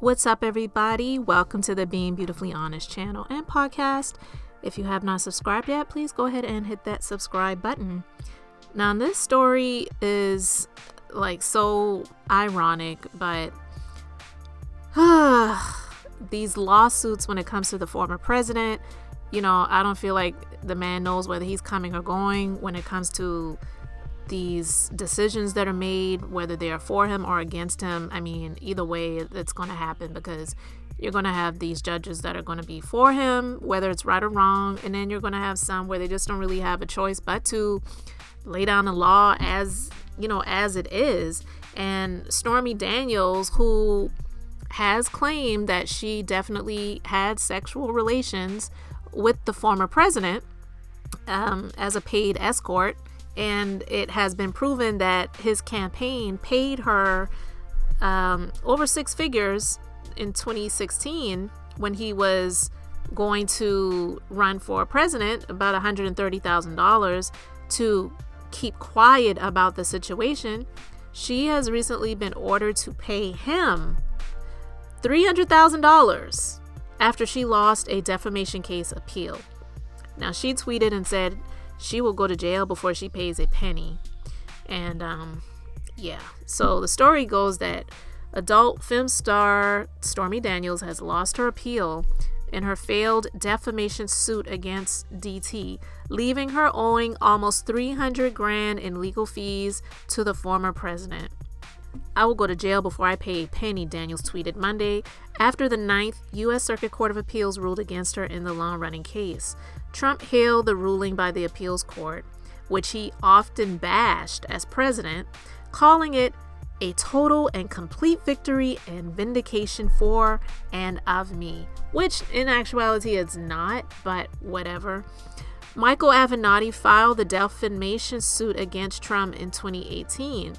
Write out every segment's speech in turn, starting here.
What's up, everybody? Welcome to the Being Beautifully Honest channel and podcast. If you have not subscribed yet, please go ahead and hit that subscribe button. Now, this story is like so ironic, but these lawsuits when it comes to the former president, I don't feel like the man knows whether he's coming or going when it comes to these decisions that are made, whether they are for him or against him. I mean, either way, it's going to happen because you're going to have these judges that are going to be for him, whether it's right or wrong. And then you're going to have some where they just don't really have a choice but to lay down the law as it is. And Stormy Daniels, who has claimed that she definitely had sexual relations with the former president as a paid escort, and it has been proven that his campaign paid her over six figures in 2016 when he was going to run for president, about $130,000 to keep quiet about the situation. She has recently been ordered to pay him $300,000 after she lost a defamation case appeal. Now, she tweeted and said she will go to jail before she pays a penny. And so the story goes that adult film star Stormy Daniels has lost her appeal in her failed defamation suit against DT, leaving her owing almost $300,000 in legal fees to the former president. "I will go to jail before I pay a penny," Daniels tweeted Monday after the 9th U.S. Circuit Court of Appeals ruled against her in the long-running case. Trump hailed the ruling by the appeals court, which he often bashed as president, calling it a total and complete victory and vindication for and of me, which in actuality it's not, but whatever. Michael Avenatti filed the defamation suit against Trump in 2018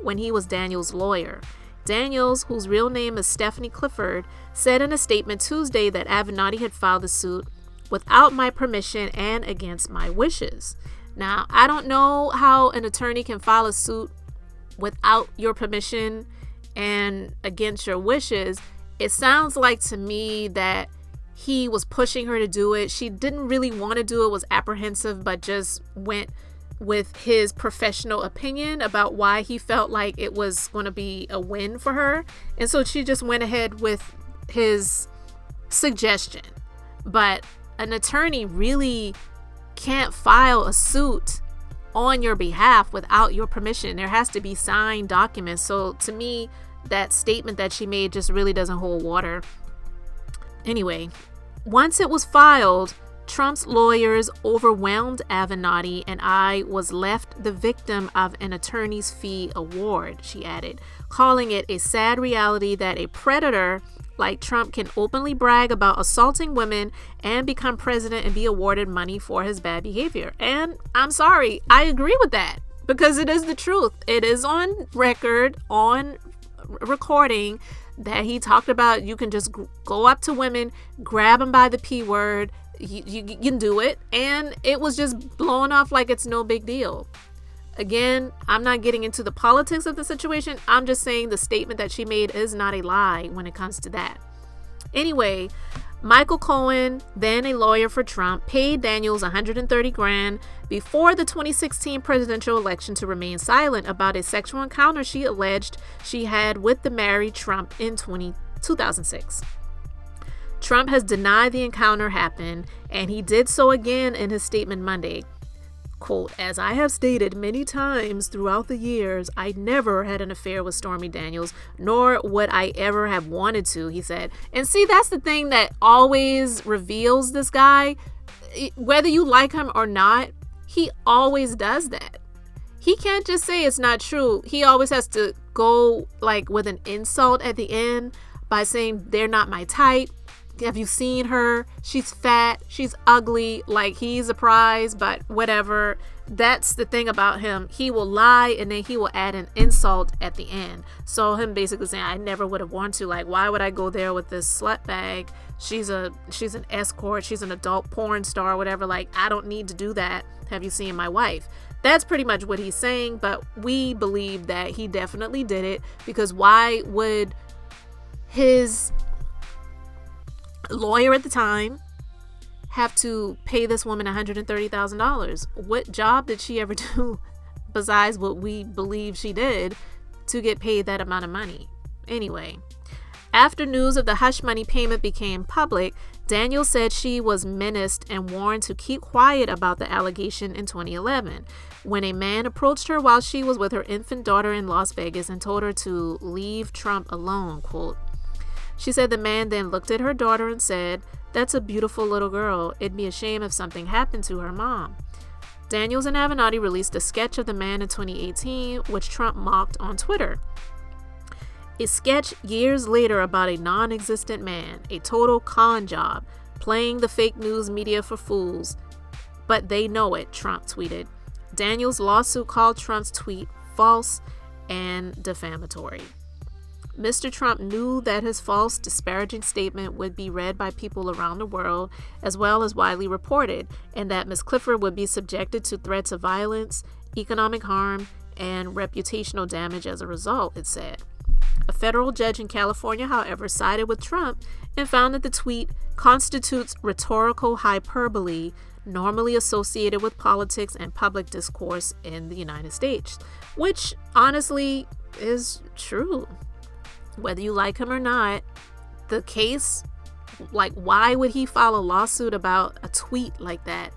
when he was Daniels' lawyer. Daniels, whose real name is Stephanie Clifford, said in a statement Tuesday that Avenatti had filed the suit without my permission and against my wishes. Now, I don't know how an attorney can file a suit without your permission and against your wishes. It sounds like to me that he was pushing her to do it. She didn't really want to do it, was apprehensive, but just went with his professional opinion about why he felt like it was going to be a win for her. And so she just went ahead with his suggestion. But an attorney really can't file a suit on your behalf without your permission. There has to be signed documents. So to me, that statement that she made just really doesn't hold water. Anyway, once it was filed, Trump's lawyers overwhelmed Avenatti, and I was left the victim of an attorney's fee award, she added, calling it a sad reality that a predator like Trump can openly brag about assaulting women and become president and be awarded money for his bad behavior. And I'm sorry, I agree with that because it is the truth. It is on record, on recording, that he talked about you can just go up to women, grab them by the P word, you can do it, and it was just blowing off like it's no big deal. Again, I'm not getting into the politics of the situation. I'm just saying the statement that she made is not a lie when it comes to that. Anyway, Michael Cohen, then a lawyer for Trump, paid Daniels $130,000 before the 2016 presidential election to remain silent about a sexual encounter she alleged she had with the married Trump in 2006. Trump has denied the encounter happened, and he did so again in his statement Monday. Quote, "As I have stated many times throughout the years, I never had an affair with Stormy Daniels, nor would I ever have wanted to," he said. And see, that's the thing that always reveals this guy. Whether you like him or not, he always does that. He can't just say it's not true. He always has to go like with an insult at the end by saying they're not my type. Have you seen her? She's fat. She's ugly. Like, he's a prize, but whatever. That's the thing about him. He will lie and then he will add an insult at the end. So him basically saying, I never would have wanted to. Like, why would I go there with this slut bag? She's an escort. She's an adult porn star, whatever. Like, I don't need to do that. Have you seen my wife? That's pretty much what he's saying. But we believe that he definitely did it, because why would his lawyer at the time have to pay this woman $130,000. What job did she ever do besides what we believe she did to get paid that amount of money? Anyway, after news of the hush money payment became public, Daniels said she was menaced and warned to keep quiet about the allegation in 2011, when a man approached her while she was with her infant daughter in Las Vegas and told her to leave Trump alone, quote. She said the man then looked at her daughter and said, "That's a beautiful little girl. It'd be a shame if something happened to her mom." Daniels and Avenatti released a sketch of the man in 2018, which Trump mocked on Twitter. A sketch years later about a non-existent man, a total con job, playing the fake news media for fools. But they know it, Trump tweeted. Daniels' lawsuit called Trump's tweet false and defamatory. Mr. Trump knew that his false, disparaging statement would be read by people around the world, as well as widely reported, and that Ms. Clifford would be subjected to threats of violence, economic harm, and reputational damage as a result, it said. A federal judge in California, however, sided with Trump and found that the tweet constitutes rhetorical hyperbole normally associated with politics and public discourse in the United States, which honestly is true. Whether you like him or not, the case, like, why would he file a lawsuit about a tweet like that?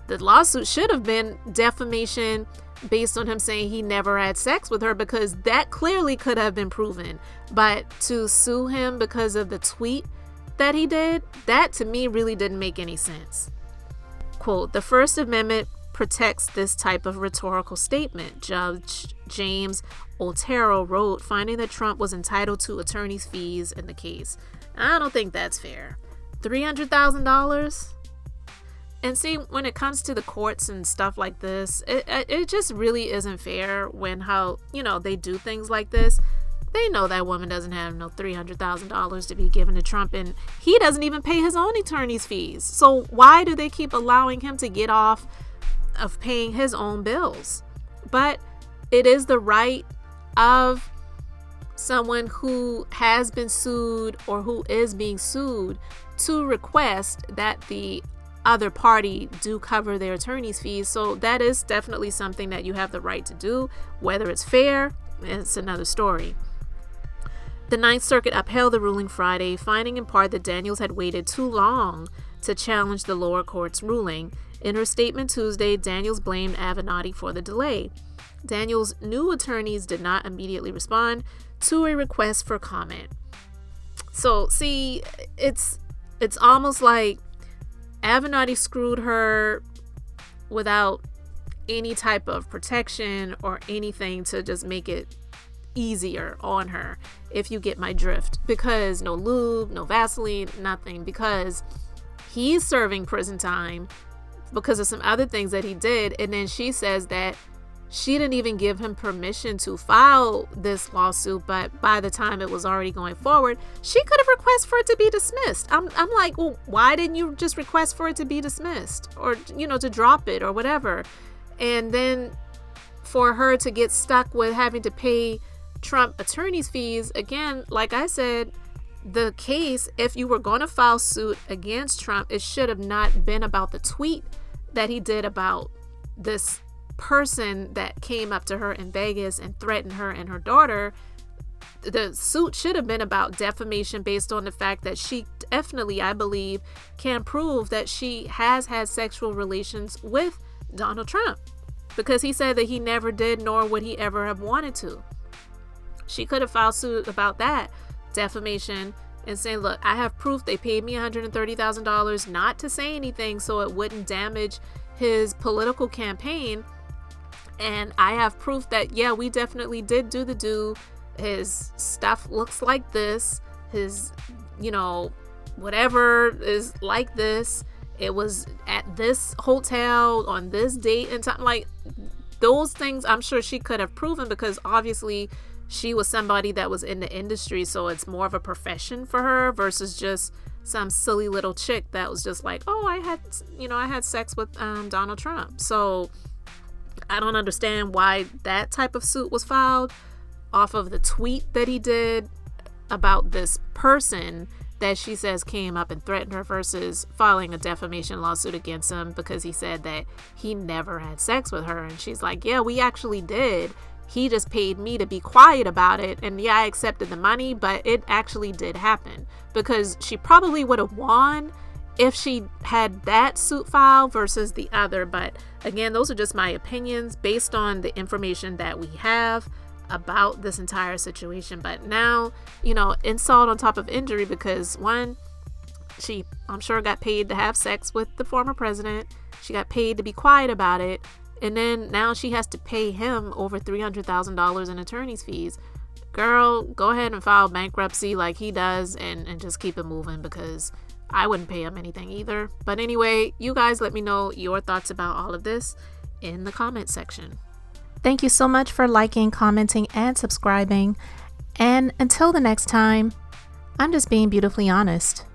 The lawsuit should have been defamation based on him saying he never had sex with her, because that clearly could have been proven. But to sue him because of the tweet that he did, that to me really didn't make any sense. Quote, the First Amendment protects this type of rhetorical statement, Judge James Otero wrote, finding that Trump was entitled to attorney's fees in the case. I don't think that's fair. $300,000? And see, when it comes to the courts and stuff like this, it just really isn't fair when they do things like this. They know that woman doesn't have no $300,000 to be given to Trump, and he doesn't even pay his own attorney's fees. So why do they keep allowing him to get off of paying his own bills? But it is the right of someone who has been sued or who is being sued to request that the other party do cover their attorney's fees. So that is definitely something that you have the right to do. Whether it's fair, it's another story. The Ninth Circuit upheld the ruling Friday, finding in part that Daniels had waited too long to challenge the lower court's ruling. In her statement Tuesday, Daniels blamed Avenatti for the delay. Daniels' new attorneys did not immediately respond to a request for comment. So, see, it's almost like Avenatti screwed her without any type of protection or anything to just make it easier on her, if you get my drift. Because no lube, no Vaseline, nothing. Because he's serving prison time because of some other things that he did. And then she says that she didn't even give him permission to file this lawsuit, but by the time it was already going forward, she could have requested for it to be dismissed. I'm like, well, why didn't you just request for it to be dismissed, or to drop it or whatever? And then for her to get stuck with having to pay Trump attorney's fees, again, like I said, the case, if you were going to file suit against Trump, it should have not been about the tweet that he did about this person that came up to her in Vegas and threatened her and her daughter. The suit should have been about defamation based on the fact that she definitely, I believe, can prove that she has had sexual relations with Donald Trump, because he said that he never did, nor would he ever have wanted to. She could have filed suit about that, defamation, and saying, look, I have proof they paid me $130,000 not to say anything so it wouldn't damage his political campaign. And I have proof that, yeah, we definitely did do the do. His stuff looks like this. His, whatever is like this. It was at this hotel on this date and time. Like, those things I'm sure she could have proven, because obviously she was somebody that was in the industry. So it's more of a profession for her versus just some silly little chick that was just like, oh, I had sex with Donald Trump. So I don't understand why that type of suit was filed off of the tweet that he did about this person that she says came up and threatened her versus filing a defamation lawsuit against him because he said that he never had sex with her. And she's like, yeah, we actually did. He just paid me to be quiet about it. And yeah, I accepted the money, but it actually did happen, because she probably would have won if she had that suit filed versus the other. But again, those are just my opinions based on the information that we have about this entire situation. But now, you know, insult on top of injury, because one, she, I'm sure, got paid to have sex with the former president. She got paid to be quiet about it. And then now she has to pay him over $300,000 in attorney's fees. Girl, go ahead and file bankruptcy like he does and just keep it moving, because I wouldn't pay him anything either. But anyway, you guys let me know your thoughts about all of this in the comment section. Thank you so much for liking, commenting, and subscribing. And until the next time, I'm just being beautifully honest.